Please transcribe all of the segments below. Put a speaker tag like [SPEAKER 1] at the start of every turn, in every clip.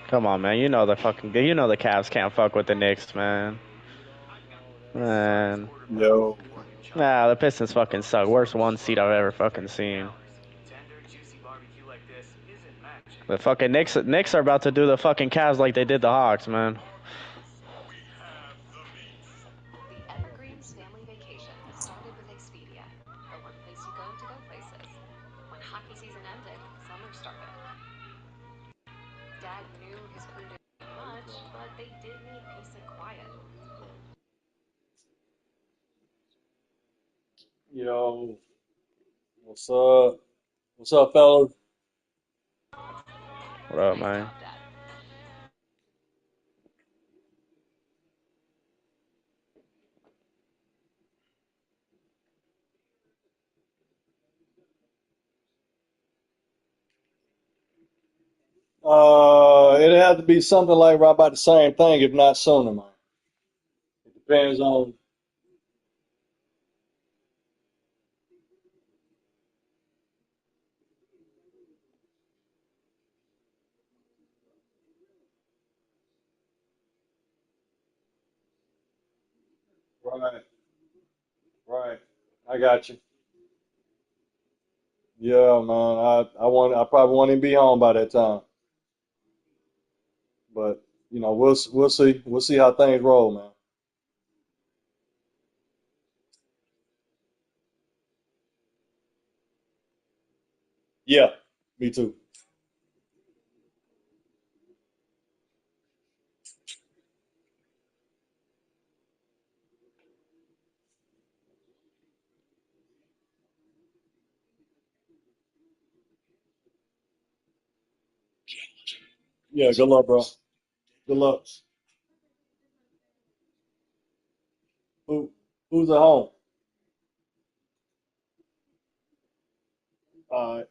[SPEAKER 1] Come on, man. You know the Cavs can't fuck with the Knicks, man. Man.
[SPEAKER 2] Yo.
[SPEAKER 1] Nah, the Pistons fucking suck. Worst one seed I've ever fucking seen. The fucking Knicks are about to do the fucking Cavs like they did the Hawks, man.
[SPEAKER 2] Yo. What's up? What's up, fellas?
[SPEAKER 1] What up, man?
[SPEAKER 2] It'd have to be something like right about the same thing, if not sooner, man. It depends on. Right, right. I got you. Yeah, man. I probably won't even be home by that time. But we'll see. We'll see how things roll, man. Yeah, me too. Yeah, good luck, bro. Good luck. Who's at home? All right.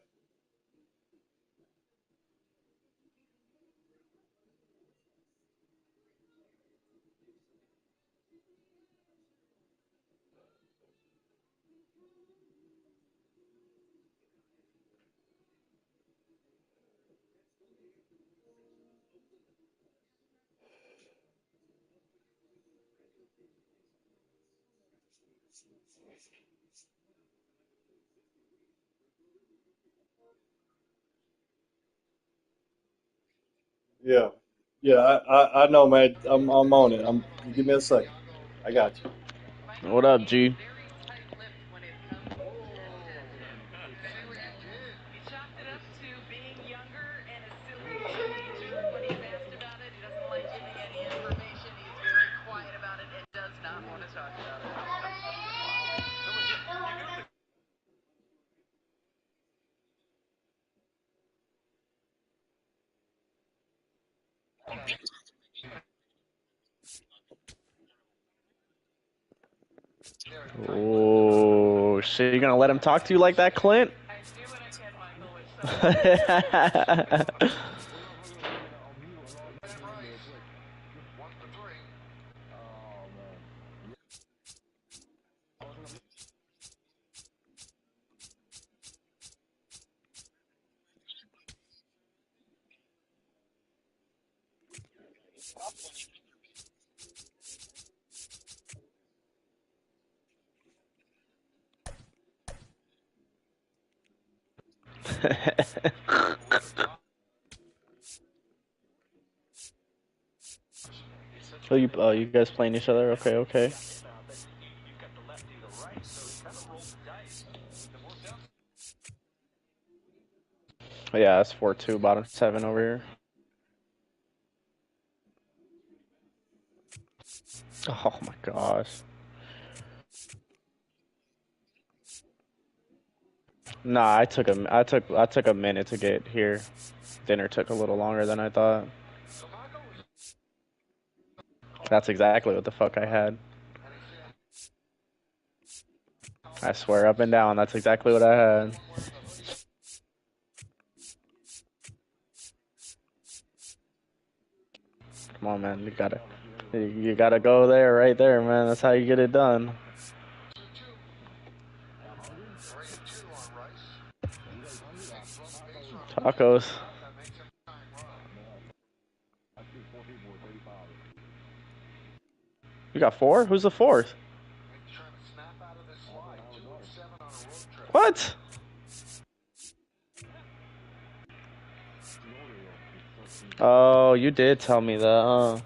[SPEAKER 2] Yeah, yeah. I know, man. I'm on it. Give me a second. I got you.
[SPEAKER 1] What up, G? Oh shit! You gonna let him talk to you like that, Clint? You guys playing each other? Okay, okay. Yeah, it's 4-2, bottom 7 over here. Oh my gosh. Nah, I took a minute to get here. Dinner took a little longer than I thought. That's exactly what the fuck I had. I swear up and down, that's exactly what I had. Come on, man, you gotta go there, right there, man. That's how you get it done. Buckos. You got 4? Who's the 4th? What? Oh, you did tell me that,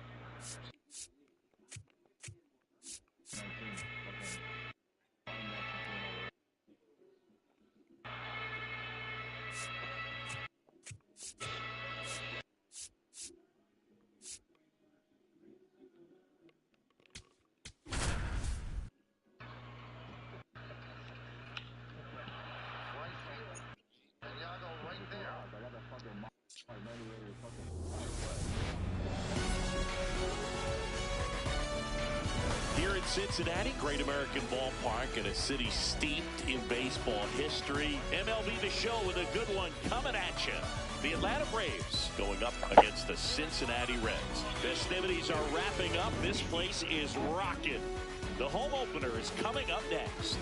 [SPEAKER 3] Here in Cincinnati, great American ballpark and a city steeped in baseball history. MLB The Show with a good one coming at you. The Atlanta Braves going up against the Cincinnati Reds. Festivities are wrapping up. This place is rocking. The home opener is coming up next.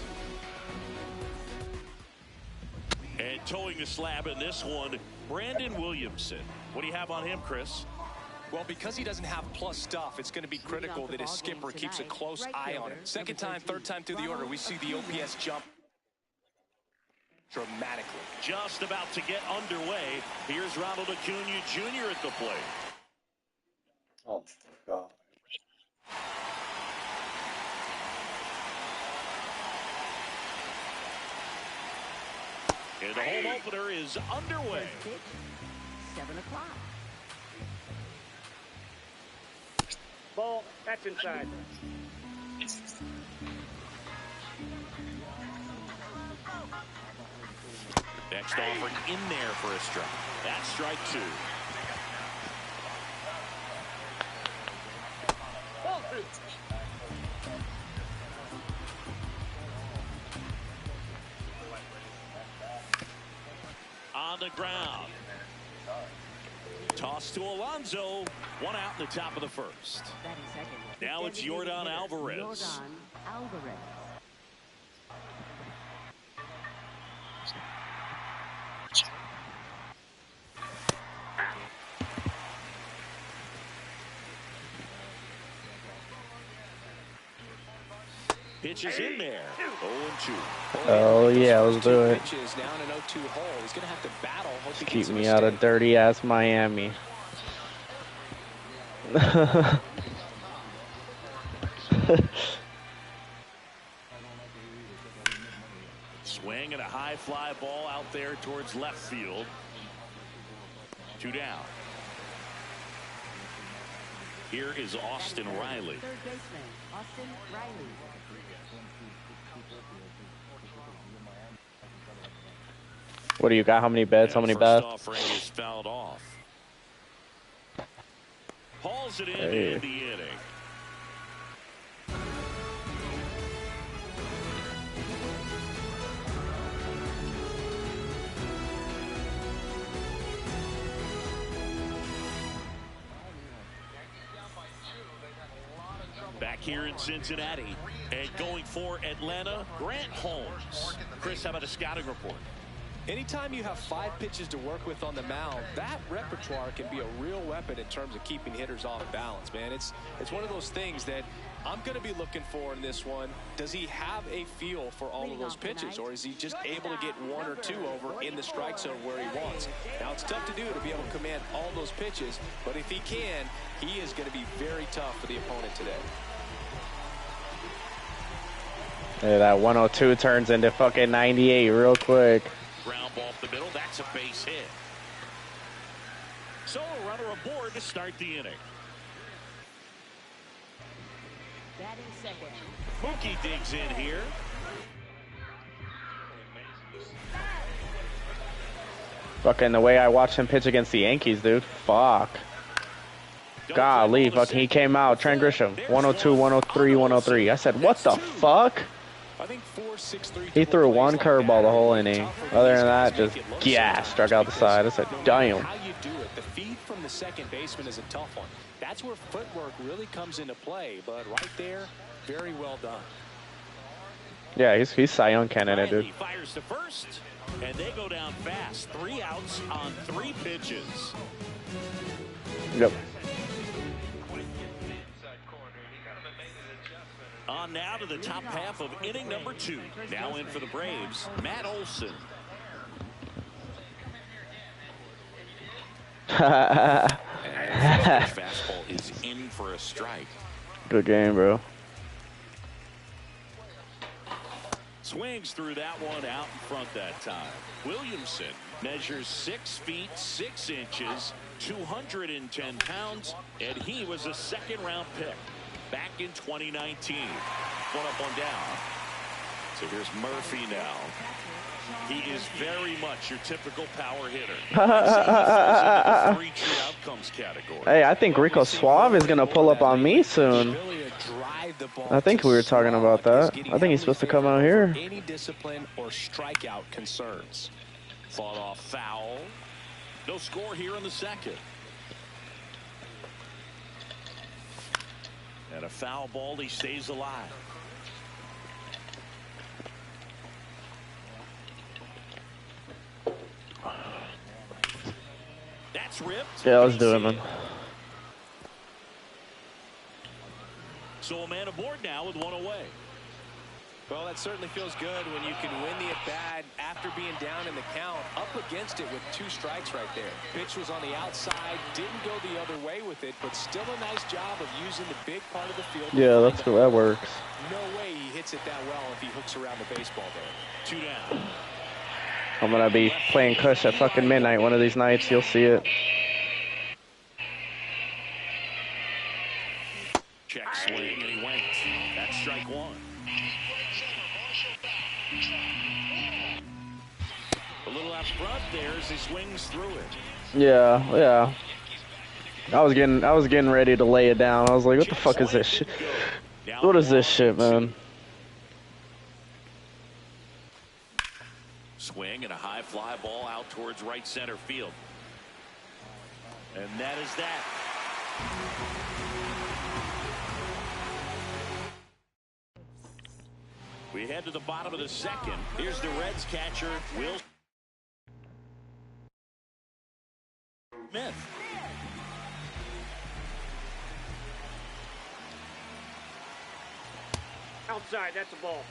[SPEAKER 3] And towing the slab in this one, Brandon Williamson. What do you have on him, Chris?
[SPEAKER 4] Well, because he doesn't have plus stuff, it's going to be critical that his skipper keeps a close eye on him. Second time, third time through the order, we see the OPS jump dramatically.
[SPEAKER 3] Just about to get underway. Here's Ronald Acuna Jr. at the plate.
[SPEAKER 2] Oh, my God.
[SPEAKER 3] And the home opener is underway.
[SPEAKER 5] 7 o'clock.
[SPEAKER 1] Ball, that's inside.
[SPEAKER 3] Next offering in there for a strike. That's strike 2. On the ground. Toss to Alonso. 1 out in the top of the first. Now it's Yordan Alvarez.
[SPEAKER 5] Yordan Alvarez.
[SPEAKER 3] Pitches in there. 0-2.
[SPEAKER 1] Oh, yeah, let's do it.
[SPEAKER 4] Pitches down an 0-2 hole. He's going to have to battle. Hope he
[SPEAKER 1] Keep
[SPEAKER 4] gets
[SPEAKER 1] me
[SPEAKER 4] a
[SPEAKER 1] out of
[SPEAKER 4] mistake.
[SPEAKER 1] dirty-ass Miami.
[SPEAKER 3] Swing and a high fly ball out there towards left field. 2 down. Here is Austin Riley.
[SPEAKER 5] Third baseman, Austin Riley.
[SPEAKER 1] What do you got? How many bets? How many bets?
[SPEAKER 3] First offering is fouled off. Hauls it in
[SPEAKER 1] Hey.
[SPEAKER 3] the inning. Back here in Cincinnati and going for Atlanta, Grant Holmes. Chris, how about a scouting report?
[SPEAKER 4] Anytime you have 5 pitches to work with on the mound, that repertoire can be a real weapon in terms of keeping hitters off balance, man. It's one of those things that I'm going to be looking for in this one. Does he have a feel for all of those pitches, or is he just able to get 1 or 2 over in the strike zone where he wants? Now, it's tough to do to be able to command all those pitches, but if he can, he is going to be very tough for the opponent today.
[SPEAKER 1] Hey, that 102 turns into fucking 98 real quick.
[SPEAKER 3] Ground ball up the middle. That's a base hit. So a runner aboard to start the inning.
[SPEAKER 5] Batting second.
[SPEAKER 3] Mookie digs in here.
[SPEAKER 1] Fucking the way I watched him pitch against the Yankees, dude. Fuck. Golly, fucking he came out. Trent Grisham. 102, 103, 103. I said, what the fuck?
[SPEAKER 4] I think 4-6-3.
[SPEAKER 1] He threw one curveball the whole inning. Other than that, just gas, struck out the side. I said, damn.
[SPEAKER 4] How you do it, the feed from the second baseman is a tough one. That's where footwork really comes into play. But right there, very well done.
[SPEAKER 1] Yeah, he's Cy Young candidate, dude.
[SPEAKER 3] He fires to first. And they go down fast. 3 outs on 3 pitches.
[SPEAKER 1] Yep.
[SPEAKER 3] On now to the top half of inning number 2. Now in for the Braves, Matt Olson. Fastball is in for a strike.
[SPEAKER 1] Good game, bro.
[SPEAKER 3] Swings through that one out in front that time. Williamson measures 6 feet 6 inches, 210 pounds, and he was a second-round pick back in 2019. One up, one down. So here's Murphy now. He is very much your typical power hitter. The 3 true outcomes category.
[SPEAKER 1] Hey, I think Rico Suave is gonna pull up on me soon. I think we were talking about that. I think he's supposed to come out here.
[SPEAKER 4] Any discipline or strikeout concerns.
[SPEAKER 3] Fought off foul. No score here in the second. And a foul ball, he stays alive. That's ripped.
[SPEAKER 1] Yeah, let's do it, man.
[SPEAKER 3] So a man aboard now with 1 away.
[SPEAKER 4] Well, that certainly feels good when you can win the at-bat after being down in the count, up against it with 2 strikes right there. Pitch was on the outside, didn't go the other way with it, but still a nice job of using the big part of the field.
[SPEAKER 1] Yeah, that's good. That works.
[SPEAKER 4] No way he hits it that well if he hooks around the baseball there.
[SPEAKER 3] 2 down.
[SPEAKER 1] I'm gonna be playing Kush at fucking midnight one of these nights. You'll see it.
[SPEAKER 3] Check swing, and he went. That's strike 1. A little out front there as he swings through it.
[SPEAKER 1] Yeah, yeah. I was getting ready to lay it down. I was like, what the fuck is this shit? What is this shit, man?
[SPEAKER 3] Swing and a high fly ball out towards right center field. And that is that. We head to the bottom of the second. Here's the Reds catcher, Will Smith.
[SPEAKER 6] Outside, that's a ball.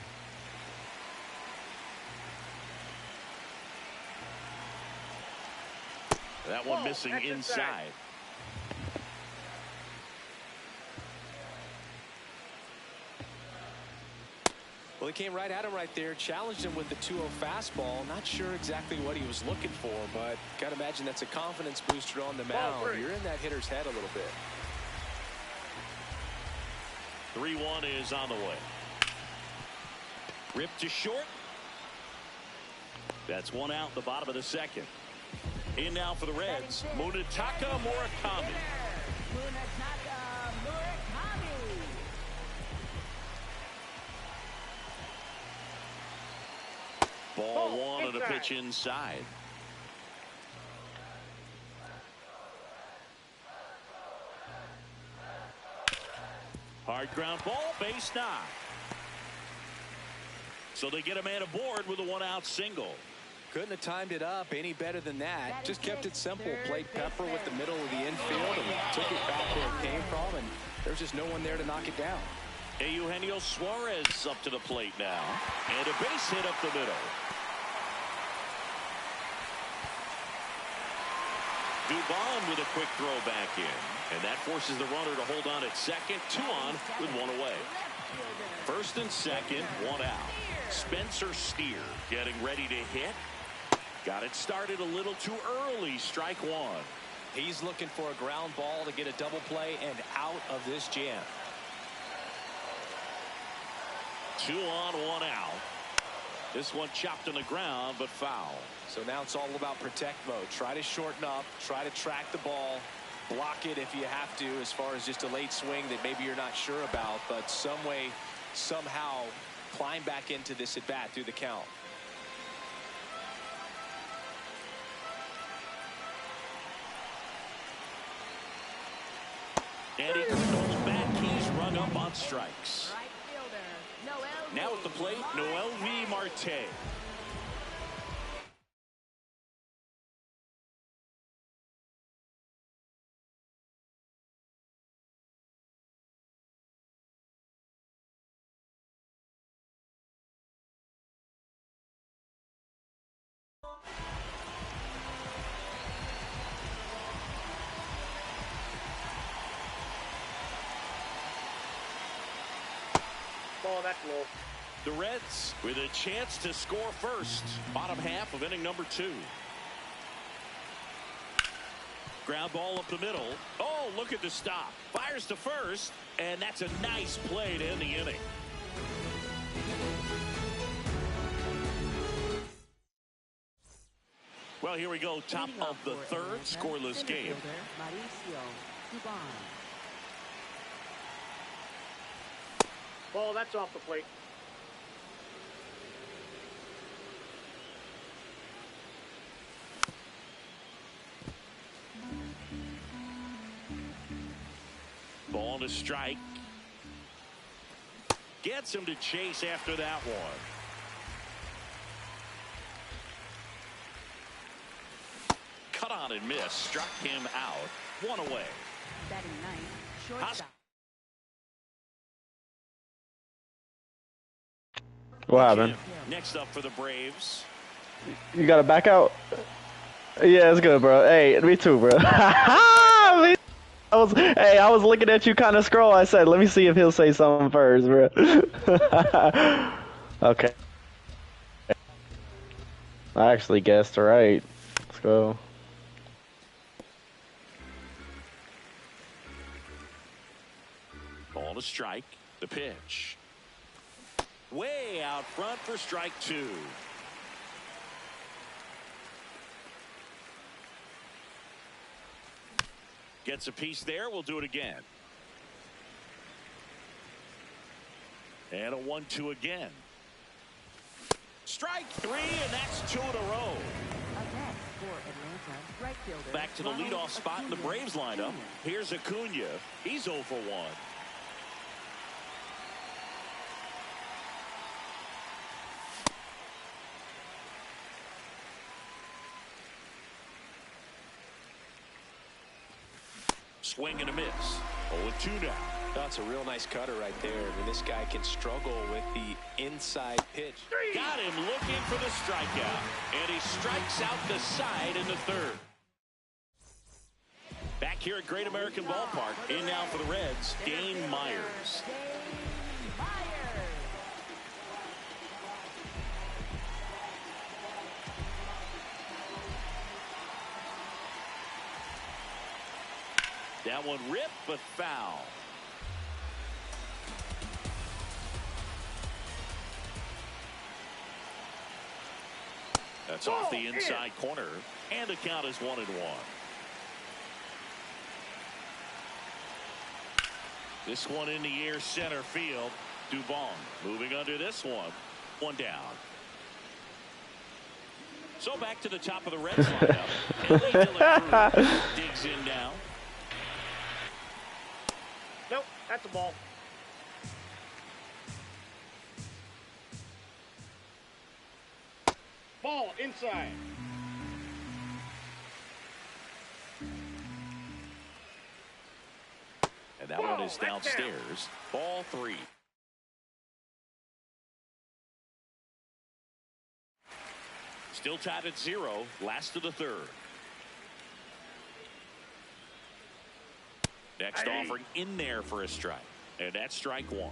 [SPEAKER 3] That one missing inside.
[SPEAKER 4] Well, he came right at him right there, challenged him with the 2-0 fastball. Not sure exactly what he was looking for, but got to imagine that's a confidence booster on the mound. You're in that hitter's head a little bit.
[SPEAKER 3] 3-1 is on the way. Ripped to short. That's 1 out in the bottom of the second. In now for the Reds, Munetaka Murakami. Ball 1 and a pitch inside. Hard ground ball, base knock. So they get a man aboard with a 1-out single.
[SPEAKER 4] Couldn't have timed it up any better than that. Just kept it simple. Played pepper with the middle of the infield and took it back where it came from, and there's just no one there to knock it down.
[SPEAKER 3] Eugenio Suarez up to the plate now, and a base hit up the middle. Dubon with a quick throw back in, and that forces the runner to hold on at second. 2 on with 1 away. First and second, 1 out. Spencer Steer getting ready to hit. Got it started a little too early. Strike 1.
[SPEAKER 4] He's looking for a ground ball to get a double play and out of this jam.
[SPEAKER 3] 2 on, 1 out. This one chopped on the ground, but foul.
[SPEAKER 4] So now it's all about protect mode. Try to shorten up, try to track the ball, block it if you have to, as far as just a late swing that maybe you're not sure about, but some way, somehow climb back into this at bat through the count.
[SPEAKER 3] And he couldn't hold back. He's rung up on strikes. Now at the plate, Noel V. Marte.
[SPEAKER 6] Oh, that's low.
[SPEAKER 3] The Reds with a chance to score first. Bottom half of inning number 2. Ground ball up the middle. Oh, look at the stop. Fires to first, and that's a nice play to end the inning. Well, here we go. Top of the third, scoreless game.
[SPEAKER 6] Ball, that's off the plate.
[SPEAKER 3] Ball to strike. Gets him to chase after that one. Cut on and miss. Struck him out. One away.
[SPEAKER 5] Batting ninth, shortstop.
[SPEAKER 1] What happened?
[SPEAKER 3] Next up for the Braves.
[SPEAKER 1] You got to back out? Yeah, it's good, bro. Hey, me too, bro. I was looking at you kind of scroll. I said, let me see if he'll say something first, bro. Okay. I actually guessed right. Let's go.
[SPEAKER 3] Ball to strike. The pitch. Way out front for strike 2. Gets a piece there. We'll do it again. And a 1-2 again. Strike 3, and that's 2 in a row. Back to the leadoff spot in the Braves lineup. Here's Acuna. He's 0 for 1. Swing and a miss. 0-2 now.
[SPEAKER 4] That's a real nice cutter right there. I mean, this guy can struggle with the inside pitch.
[SPEAKER 3] Got him looking for the strikeout. And he strikes out the side in the third. Back here at Great American Ballpark. In now for the Reds, Dane Myers. That one ripped, but foul. That's off the inside corner, and the count is 1-1. This one in the air, center field. Dubon moving under this one. One down. So back to the top of the Reds lineup. Digs in now.
[SPEAKER 6] Nope, that's a ball. Ball inside.
[SPEAKER 3] And that one is downstairs. Ball 3. Still tied at 0. Last of the third. Next offering in there for a strike. And that's strike 1.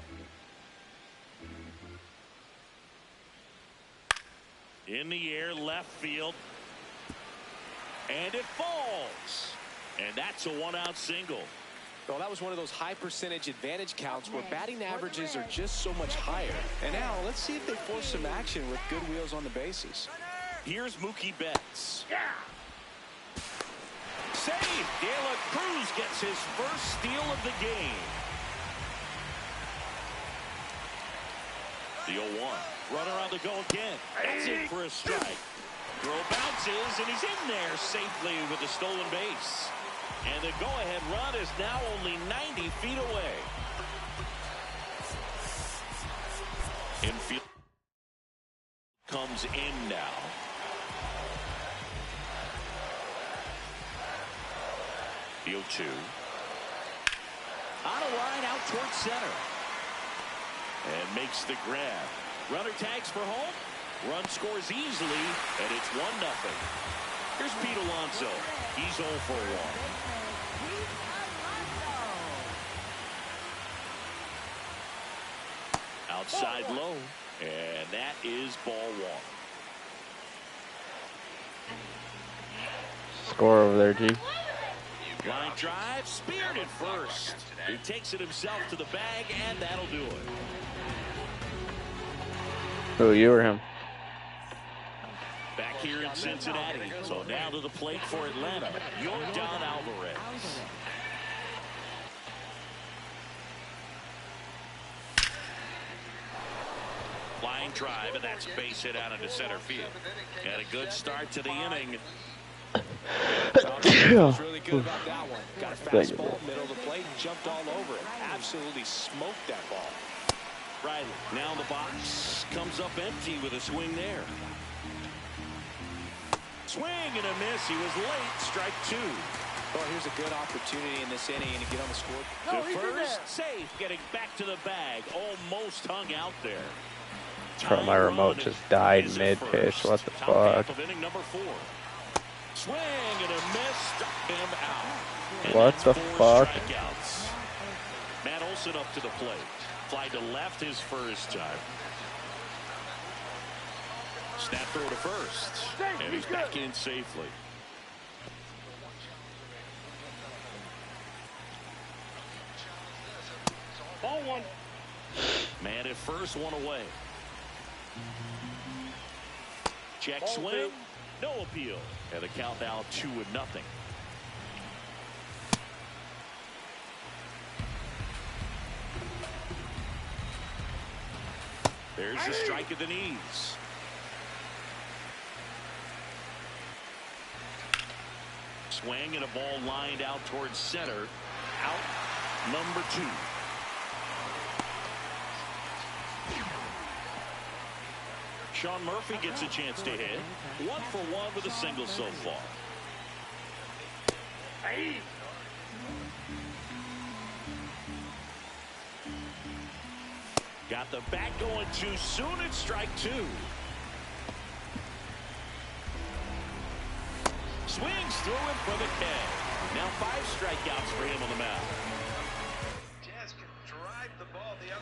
[SPEAKER 3] In the air, left field. And it falls. And that's a 1-out single.
[SPEAKER 4] Well, that was one of those high percentage advantage counts where batting averages are just so much higher. And now let's see if they force some action with good wheels on the bases.
[SPEAKER 3] Here's Mookie Betts. Yeah. Save. De La Cruz gets his first steal of the game. The 0-1. Runner on the go again. That's in for a strike. Throw bounces, and he's in there safely with a stolen base. And the go-ahead run is now only 90 feet away. Infield comes in now. The 0-2. On a line out towards center. And makes the grab. Runner tags for home. Run scores easily, and it's 1-0. Here's Pete Alonso. He's 0 for 1. Outside low, and that is ball one.
[SPEAKER 1] Score over there, G.
[SPEAKER 3] Line drive, speared at first. He takes it himself to the bag, and that'll do it.
[SPEAKER 1] Who, you or him?
[SPEAKER 3] Back here in Cincinnati. So now to the plate for Atlanta, Yordan Alvarez. Line drive, and that's a base hit out into center field. Had a good start to the inning.
[SPEAKER 4] Was really good about that one. Got a fastball, middle of the plate, jumped all over it. Absolutely smoked that ball.
[SPEAKER 3] Riley now in the box, comes up empty with a swing there. Swing and a miss. He was late. Strike two.
[SPEAKER 4] Well, here's a good opportunity in this inning to get on the score.
[SPEAKER 3] To first, safe, getting back to the bag. Almost hung out there.
[SPEAKER 1] Bro, my remote just died mid-pitch. What the fuck?
[SPEAKER 3] Of inning number 4. Swing and a miss. Struck him out. And
[SPEAKER 1] What the fuck?
[SPEAKER 3] Strikeouts. Matt Olson up to the plate. Fly to left his first time. Snap throw to first. And he's back in safely.
[SPEAKER 6] Ball one.
[SPEAKER 3] Man at first, one away. Check
[SPEAKER 6] Ball
[SPEAKER 3] swing.
[SPEAKER 6] two.
[SPEAKER 3] No appeal. And the count now 2-0. There's the strike at the knees. Swing and a ball lined out towards center. Out number 2. Sean Murphy gets a chance to hit. 1 for 1 with a single so far. Got the bat going too soon. It's strike 2. Swings through him for the K. Now 5 strikeouts for him on the mound.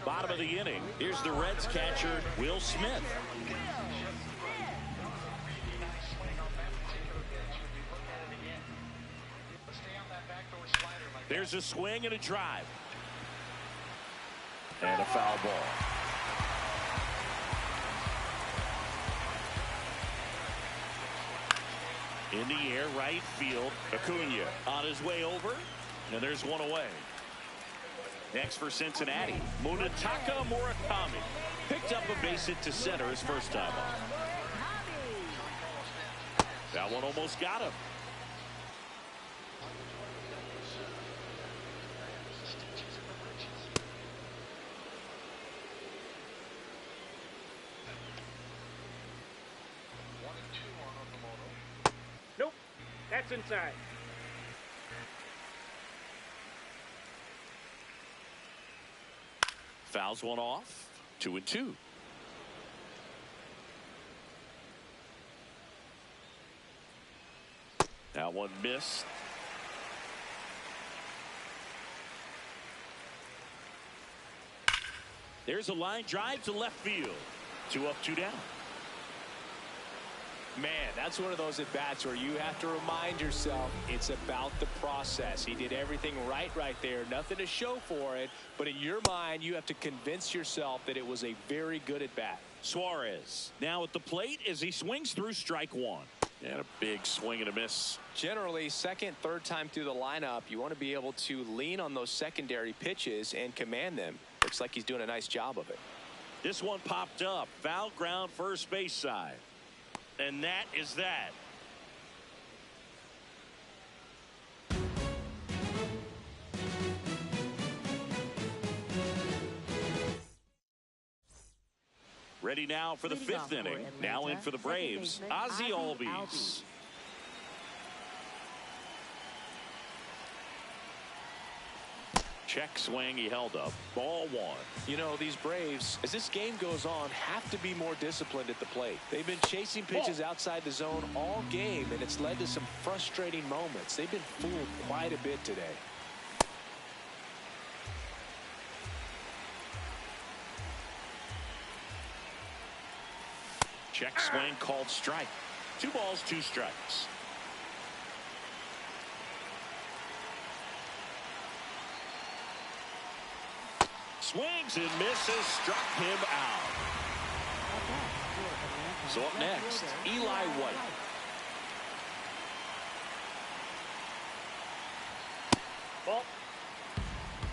[SPEAKER 3] Bottom of the inning. Here's the Reds catcher, Will Smith. There's a swing and a drive. And a foul ball. In the air, right field. Acuna on his way over. And there's one away. Next for Cincinnati, Munetaka Murakami. Picked up a base hit to center his first time up. That one almost got him.
[SPEAKER 6] Nope. That's inside.
[SPEAKER 3] Fouls one off. 2-2. That one missed. There's a line drive to left field. 2 up, 2 down.
[SPEAKER 4] Man, that's one of those at-bats where you have to remind yourself it's about the process. He did everything right there. Nothing to show for it. But in your mind, you have to convince yourself that it was a very good at-bat.
[SPEAKER 3] Suarez now at the plate as he swings through strike 1. And a big swing and a miss.
[SPEAKER 4] Generally, second, third time through the lineup, you want to be able to lean on those secondary pitches and command them. Looks like he's doing a nice job of it.
[SPEAKER 3] This one popped up. Foul ground first base side. And that is that. Ready now for the 5th inning. Now in for the Braves, Ozzie Albies. Check swing, he held up. Ball 1.
[SPEAKER 4] You know, these Braves, as this game goes on, have to be more disciplined at the plate. They've been chasing pitches outside the zone all game, and it's led to some frustrating moments. They've been fooled quite a bit today.
[SPEAKER 3] Check swing called strike. 2 balls, 2 strikes. Swings and misses, struck him out. So up next, Eli White.
[SPEAKER 6] Ball.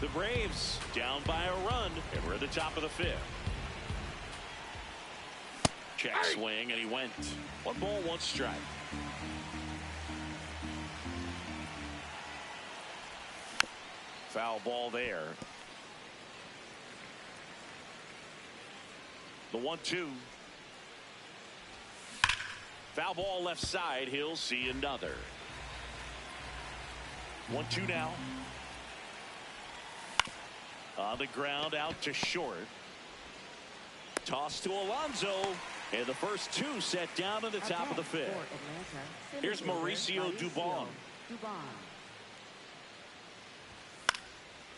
[SPEAKER 3] The Braves down by a run, and we're at the top of the 5th. Check swing, and he went. 1 ball, 1 strike. Foul ball there. The 1-2. Foul ball left side. He'll see another. 1-2 now. On the ground, out to short. Toss to Alonso. And the first 2 set down in the top of the 5th. Here's Mauricio Dubon.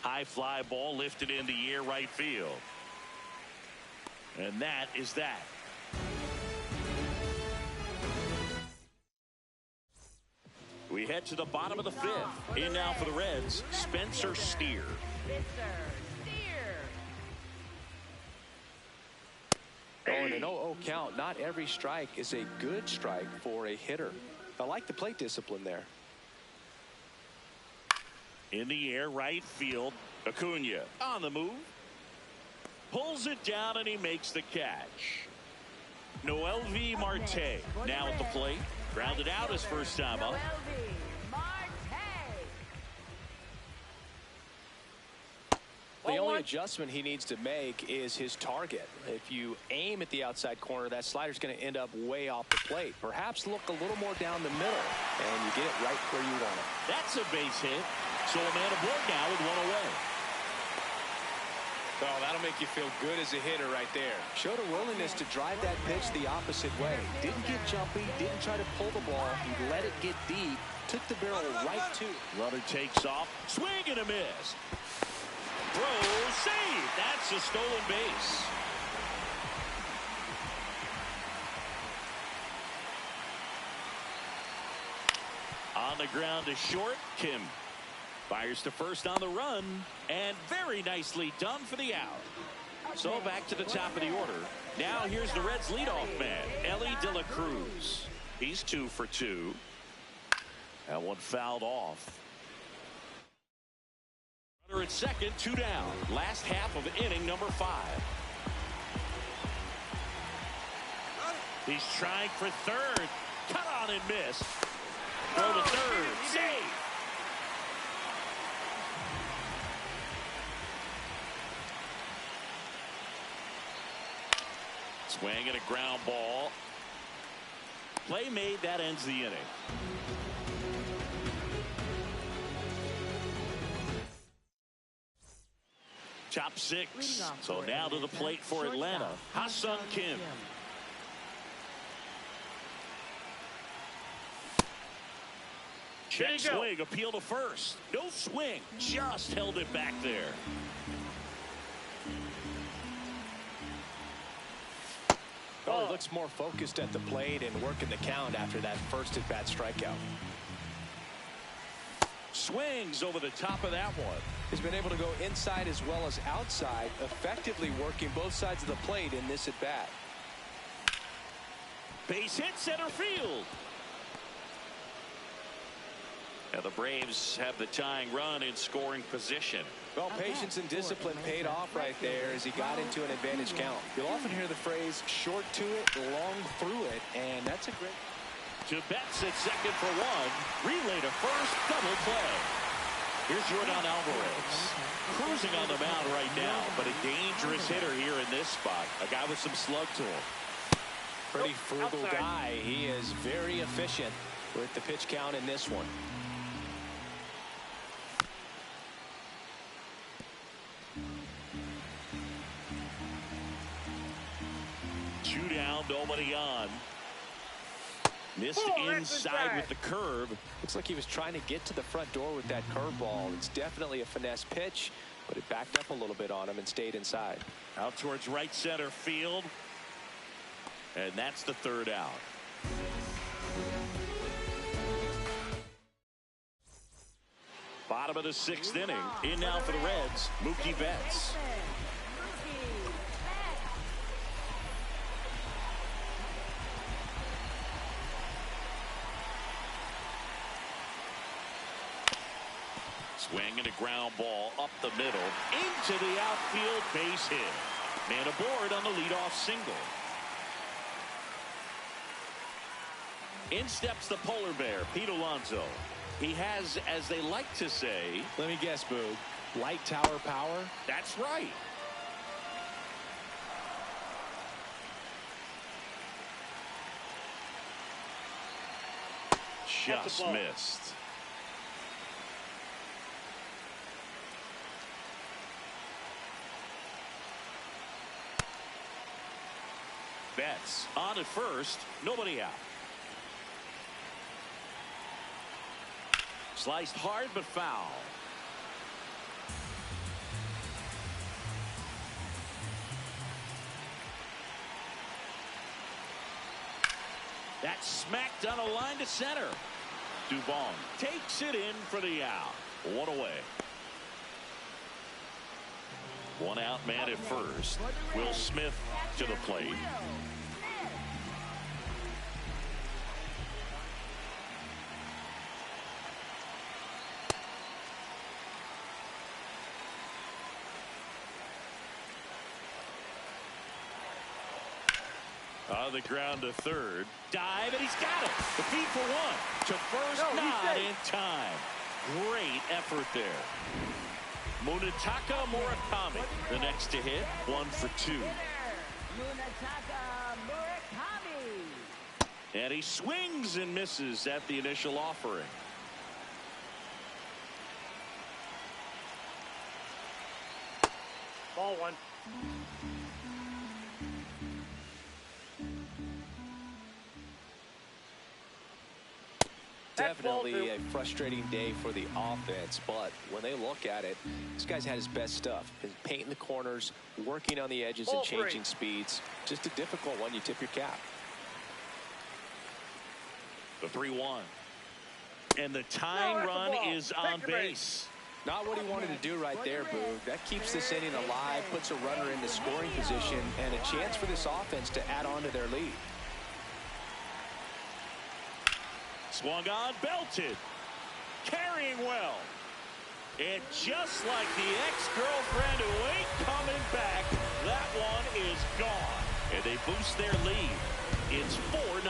[SPEAKER 3] High fly ball lifted in the air right field. And that is that. We head to the bottom of the 5th. In now for the Reds, Spencer Steer.
[SPEAKER 4] Oh, and an 0-0 count. Not every strike is a good strike for a hitter. I like the plate discipline there.
[SPEAKER 3] In the air right field, Acuna on the move. Pulls it down and he makes the catch. Noelvi Marte now at the plate. Grounded out his first time up.
[SPEAKER 4] The only adjustment he needs to make is his target. If you aim at the outside corner, that slider's going to end up way off the plate. Perhaps look a little more down the middle, and you get it right where you want it.
[SPEAKER 3] That's a base hit. So a man aboard now with 1 away.
[SPEAKER 4] Oh, that'll make you feel good as a hitter right there. Showed a willingness to drive that pitch the opposite way. Didn't get jumpy, didn't try to pull the ball. He let it get deep, took the barrel right to.
[SPEAKER 3] Runner takes off, swing and a miss. Throw, save. That's a stolen base. On the ground to short, Kim. Fires to first on the run, and very nicely done for the out. So back to the top of the order. Now here's the Reds' leadoff man, Ellie De La Cruz. He's 2 for 2. That one fouled off. Runner at second, 2 down. Last half of inning number 5. He's trying for third. Cut on and miss. Throw to third. Save. Swing and a ground ball. Play made. That ends the inning. Top 6. So now to the plate for Atlanta. Ha-Seong Kim. Check swing. Appeal to first. No swing. Just held it back there.
[SPEAKER 4] Oh, he looks more focused at the plate and working the count after that first at-bat strikeout.
[SPEAKER 3] Swings over the top of that one.
[SPEAKER 4] He's been able to go inside as well as outside, effectively working both sides of the plate in this at-bat.
[SPEAKER 3] Base hit center field. Now the Braves have the tying run in scoring position.
[SPEAKER 4] Well, patience and discipline paid off right there as he got into an advantage count. You'll often hear the phrase short to it, long through it, and that's a great.
[SPEAKER 3] To Betts at second for 1. Relay to first, double play. Here's Jordan Alvarez. Cruising on the mound right now, but a dangerous hitter here in this spot. A guy with some slug to him.
[SPEAKER 4] Pretty frugal guy. He is very efficient with the pitch count in this one.
[SPEAKER 3] Two down, nobody on. Missed inside with the curve.
[SPEAKER 4] Looks like he was trying to get to the front door with that curveball. It's definitely a finesse pitch, but it backed up a little bit on him and stayed inside.
[SPEAKER 3] Out towards right center field. And that's the third out. Bottom of the sixth inning. In now for the Reds, Mookie Betts. Swing and a ground ball up the middle into the outfield, base hit. Man aboard on the leadoff single. In steps the polar bear, Pete Alonso. He has, as they like to say,
[SPEAKER 4] let me guess, Boog, light tower power?
[SPEAKER 3] That's right. Just missed. Betts on at first, nobody out. Sliced hard but foul. That's smacked on a line to center. Dubon takes it in for the out. One away. One out man at first. Will Smith to the plate. On the ground to third. Dive, and he's got it. The feed for one. To first, not in time. Great effort there. Munetaka Murakami, the next to hit. 1 for 2.
[SPEAKER 5] Munetaka Murakami.
[SPEAKER 3] And he swings and misses at the initial offering.
[SPEAKER 6] Ball one.
[SPEAKER 4] Definitely a frustrating day for the offense, but when they look at it, this guy's had his best stuff. His painting the corners, working on the edges and changing speeds. Just a difficult one. You tip your cap.
[SPEAKER 3] The 3-1. And the tying run is on base.
[SPEAKER 4] Not what he wanted to do right there, Boog. That keeps this inning alive, puts a runner in the scoring position, and a chance for this offense to add on to their lead.
[SPEAKER 3] Swung on, belted. Carrying well. And just like the ex-girlfriend who ain't coming back, that one is gone. And they boost their lead. It's 4-0.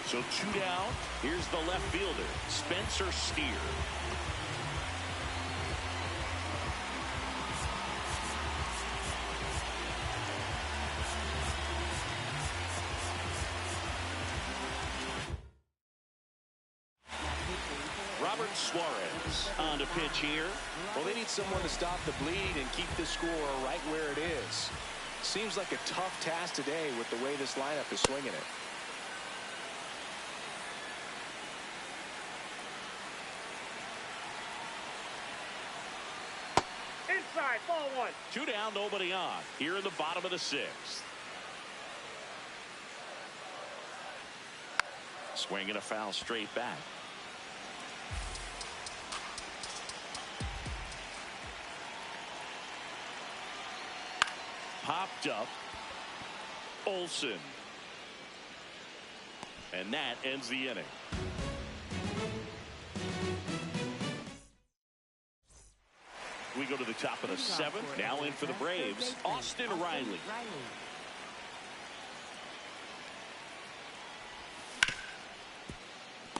[SPEAKER 3] So 2 down. Here's the left fielder, Spencer Steer. Robert Suarez on to pitch here.
[SPEAKER 4] Well, they need someone to stop the bleed and keep the score right where it is. Seems like a tough task today with the way this lineup is swinging it.
[SPEAKER 6] Inside, ball one.
[SPEAKER 3] 2 down, nobody on. Here in the bottom of the 6th. Swinging a foul straight back. Popped up. Olsen. And that ends the inning. We go to the top of the 7th. Now in for the Braves, Austin Riley.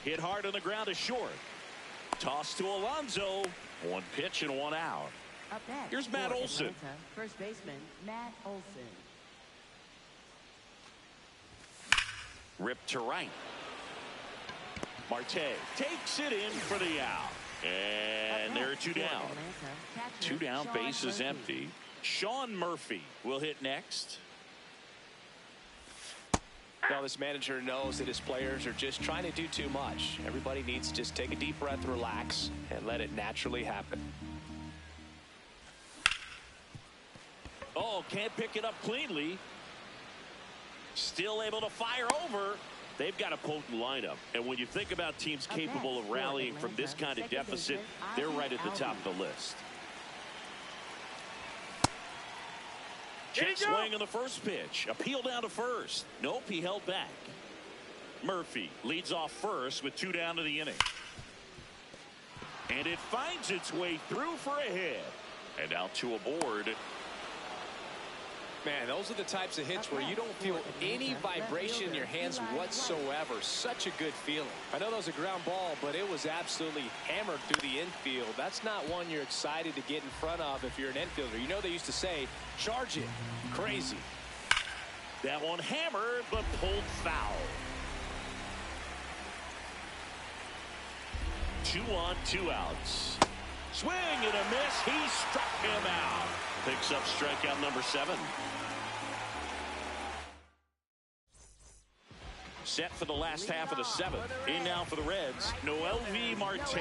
[SPEAKER 3] Hit hard on the ground to short. Toss to Alonso. 1 pitch and 1 out.
[SPEAKER 5] Up next,
[SPEAKER 3] here's Matt Olson.
[SPEAKER 5] Atlanta, first baseman Matt Olson.
[SPEAKER 3] Ripped to right. Marte takes it in for the out. And there are 2 down. 2 down, base is empty. Sean Murphy will hit next.
[SPEAKER 4] Now this manager knows that his players are just trying to do too much. Everybody needs to just take a deep breath, relax, and let it naturally happen.
[SPEAKER 3] Oh, can't pick it up cleanly. Still able to fire over. They've got a potent lineup. And when you think about teams capable of rallying from this kind of deficit, they're right at the top of the list. Check swing on the first pitch. Appeal down to first. Nope, he held back. Murphy leads off first with 2 down to the inning. And it finds its way through for a hit. And now 2 aboard.
[SPEAKER 4] Man, those are the types of hits where you don't feel any vibration in your hands whatsoever. Such a good feeling. I know that was a ground ball, but it was absolutely hammered through the infield. That's not one you're excited to get in front of if you're an infielder. You know they used to say, charge it. Crazy.
[SPEAKER 3] That one hammered, but pulled foul. 2 on, 2 outs. Swing and a miss. He struck him out. Picks up strikeout number 7. Set for the last half of the 7th. In now for the Reds, Noelvi Marte.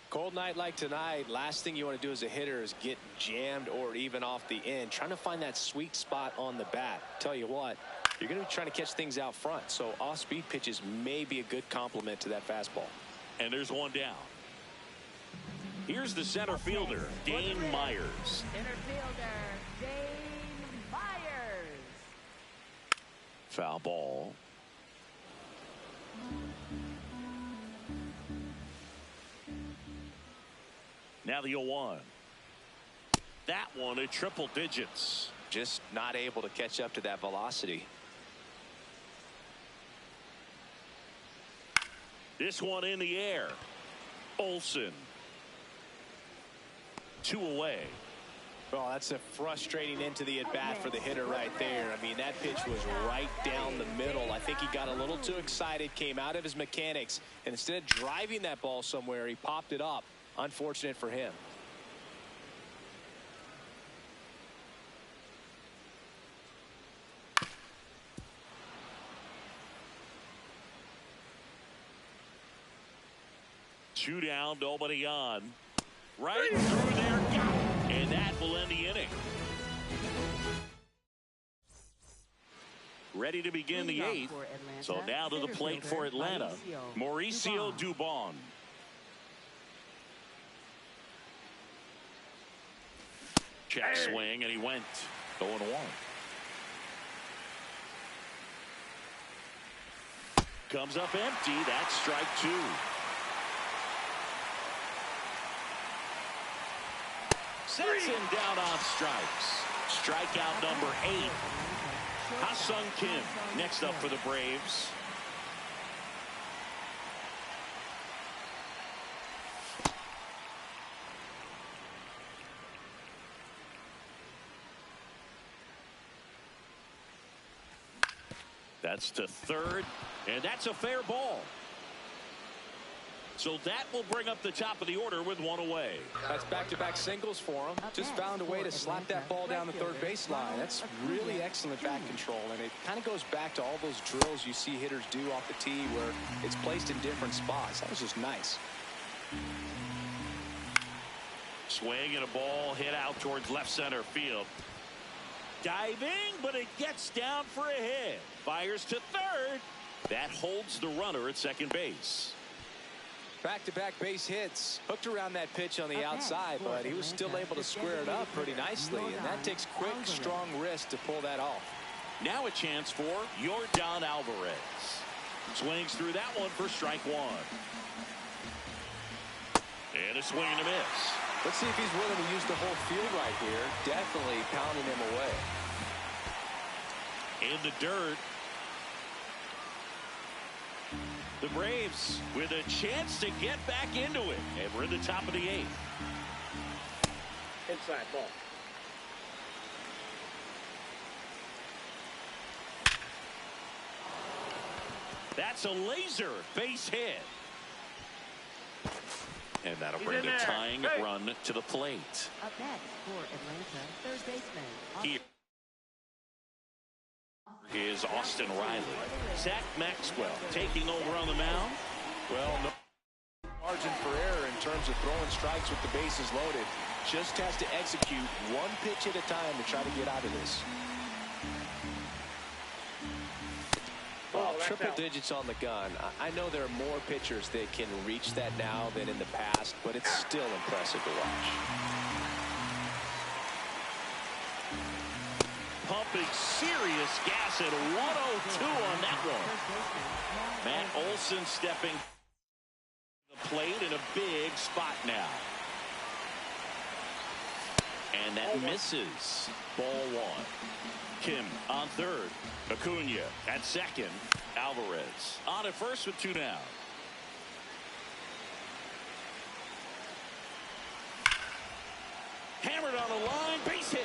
[SPEAKER 4] Cold night like tonight, last thing you want to do as a hitter is get jammed or even off the end. Trying to find that sweet spot on the bat. Tell you what, you're going to be trying to catch things out front, so off-speed pitches may be a good complement to that fastball.
[SPEAKER 3] And there's one down. Here's the center fielder, Dane Myers.
[SPEAKER 5] Center fielder, Dane Myers.
[SPEAKER 3] Foul ball. Now the 0-1. That one at triple digits.
[SPEAKER 4] Just not able to catch up to that velocity.
[SPEAKER 3] This one in the air. Olsen. 2 away.
[SPEAKER 4] Well, that's a frustrating end to the at-bat for the hitter right there. I mean, that pitch was right down the middle. I think he got a little too excited, came out of his mechanics, and instead of driving that ball somewhere, he popped it up. Unfortunate for him.
[SPEAKER 3] Two down, nobody on. Right through there, got it. And that will end the inning. Ready to begin the 8th. So now to the plate for Atlanta, Mauricio Dubon. Check swing, and he went 0-1. Comes up empty. That's strike 2. Sets him down on strikes. Strikeout number 8. Ha-Sung Kim next up for the Braves. That's to third, and that's a fair ball. So that will bring up the top of the order with 1 away.
[SPEAKER 4] That's back-to-back singles for him. Just found a way to slap that ball down the third baseline. That's really excellent bat control, and it kind of goes back to all those drills you see hitters do off the tee where it's placed in different spots. That was just nice.
[SPEAKER 3] Swing and a ball hit out towards left center field. Diving, but it gets down for a hit. Fires to third. That holds the runner at second base.
[SPEAKER 4] Back-to-back base hits. Hooked around that pitch on the outside, but he was still able to square it up pretty nicely, and that takes quick, strong wrist to pull that off.
[SPEAKER 3] Now a chance for Yordan Alvarez. Swings through that one for strike 1. And a swing and a miss.
[SPEAKER 4] Let's see if he's willing to use the whole field right here. Definitely pounding him away.
[SPEAKER 3] In the dirt. The Braves with a chance to get back into it. And we're in the top of the 8th.
[SPEAKER 6] Inside ball.
[SPEAKER 3] That's a laser base hit. And that'll bring the tying run to the plate.
[SPEAKER 5] Up next for Atlanta, third baseman.
[SPEAKER 3] Here is Austin Riley. Zach Maxwell taking over on the mound.
[SPEAKER 4] Well, no margin for error in terms of throwing strikes with the bases loaded. Just has to execute one pitch at a time to try to get out of this. Well, triple digits on the gun. I know there are more pitchers that can reach that now than in the past, but it's still impressive to watch.
[SPEAKER 3] Pumping serious gas at 102 on that one. Matt Olson stepping to the plate in a big spot now. And that misses. Ball one. Kim on third. Acuna at second. Alvarez on at first with 2 down. Hammered on the line. Base hit.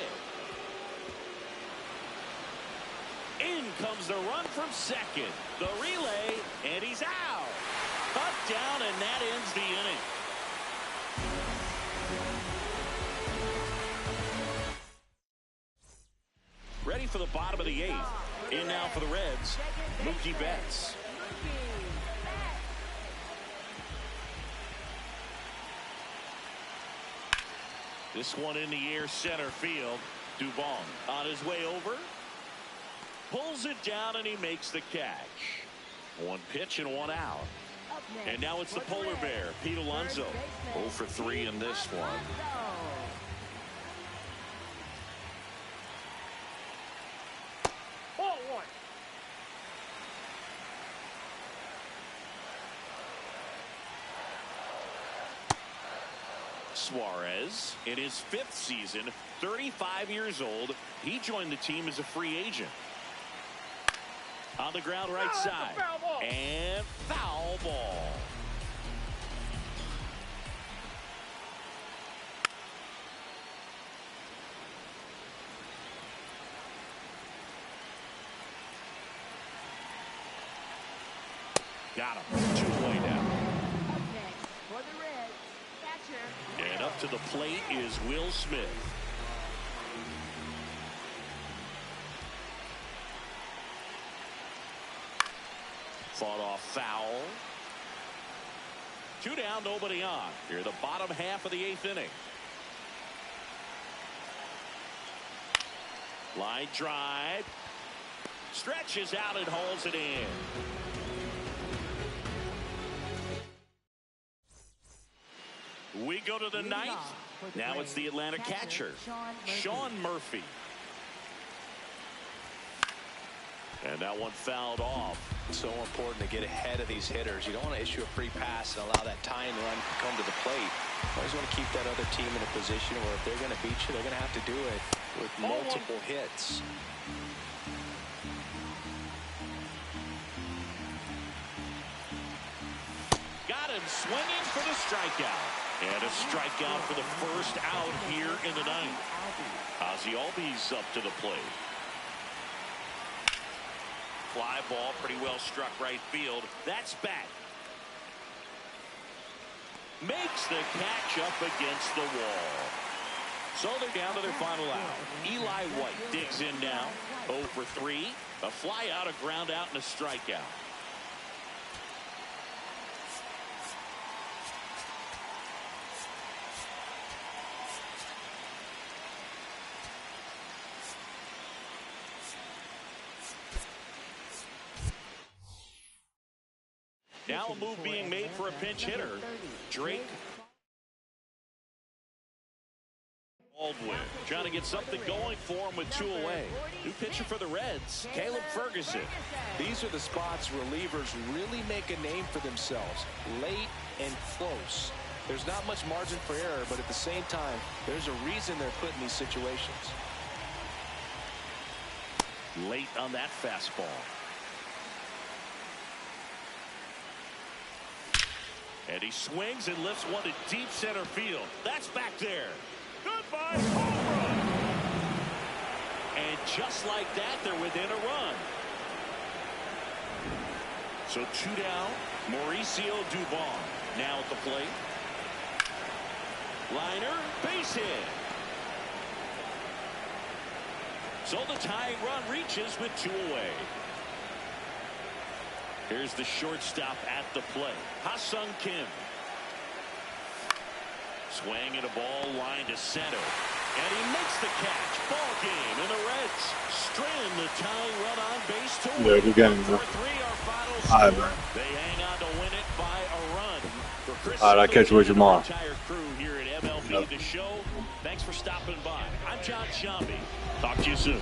[SPEAKER 3] In comes the run from second. The relay. And he's out. Cut down, and that ends the inning. Ready for the bottom of the 8th. In now for the Reds, Mookie Betts. This one in the air, center field. Dubon on his way over. Pulls it down, and he makes the catch. 1 pitch and 1 out. And now it's the polar bear, Pete Alonso. 0 for 3 in this one. Suarez in his 5th season, 35 years old. He joined the team as a free agent. On the ground right side. And foul ball. Got him. 2 away now.
[SPEAKER 5] Up next for the Reds, catcher.
[SPEAKER 3] And up to the plate is Will Smith. Fought off foul. 2 down, nobody on. Here, the bottom half of the 8th inning. Line drive. Stretches out and holds it in. We go to the 9th. Now it's the Atlanta catcher, Sean Murphy. And that one fouled off.
[SPEAKER 4] So important to get ahead of these hitters. You don't want to issue a free pass and allow that tying run to come to the plate. You always want to keep that other team in a position where if they're going to beat you, they're going to have to do it with multiple hits.
[SPEAKER 3] Got him swinging for the strikeout. And a strikeout for the first out here in the 9th. Ozzie Albies up to the plate. Fly ball, pretty well struck right field. That's back. Makes the catch up against the wall. So they're down to their final out. Eli White digs in now. 0 for 3. A fly out, a ground out, and a strikeout. Now a move being made for a pinch hitter. Drake Baldwin trying to get something going for him with 2 away. New pitcher for the Reds, Caleb Ferguson.
[SPEAKER 4] These are the spots relievers really make a name for themselves. Late and close. There's not much margin for error, but at the same time, there's a reason they're put in these situations.
[SPEAKER 3] Late on that fastball. And he swings and lifts one to deep center field. That's back there. Goodbye, home run. And just like that, they're within a run. So 2 down. Mauricio Dubon now at the plate. Liner, base hit. So the tying run reaches with 2 away. Here's the shortstop at the plate, Ha-Sung Kim. Swing and a ball line to center. And he makes the catch. Ball game, and the Reds strand the tying run on base to win.
[SPEAKER 2] Yeah, good game, man.
[SPEAKER 3] 4-3 our final
[SPEAKER 2] All right,
[SPEAKER 3] score.
[SPEAKER 2] man.
[SPEAKER 3] They hang on to win it by a run. For Chris
[SPEAKER 2] All right, I'll catch you with you tomorrow.
[SPEAKER 3] entire crew here at MLB The Show. Thanks for stopping by. I'm John Shambi. Talk to you soon.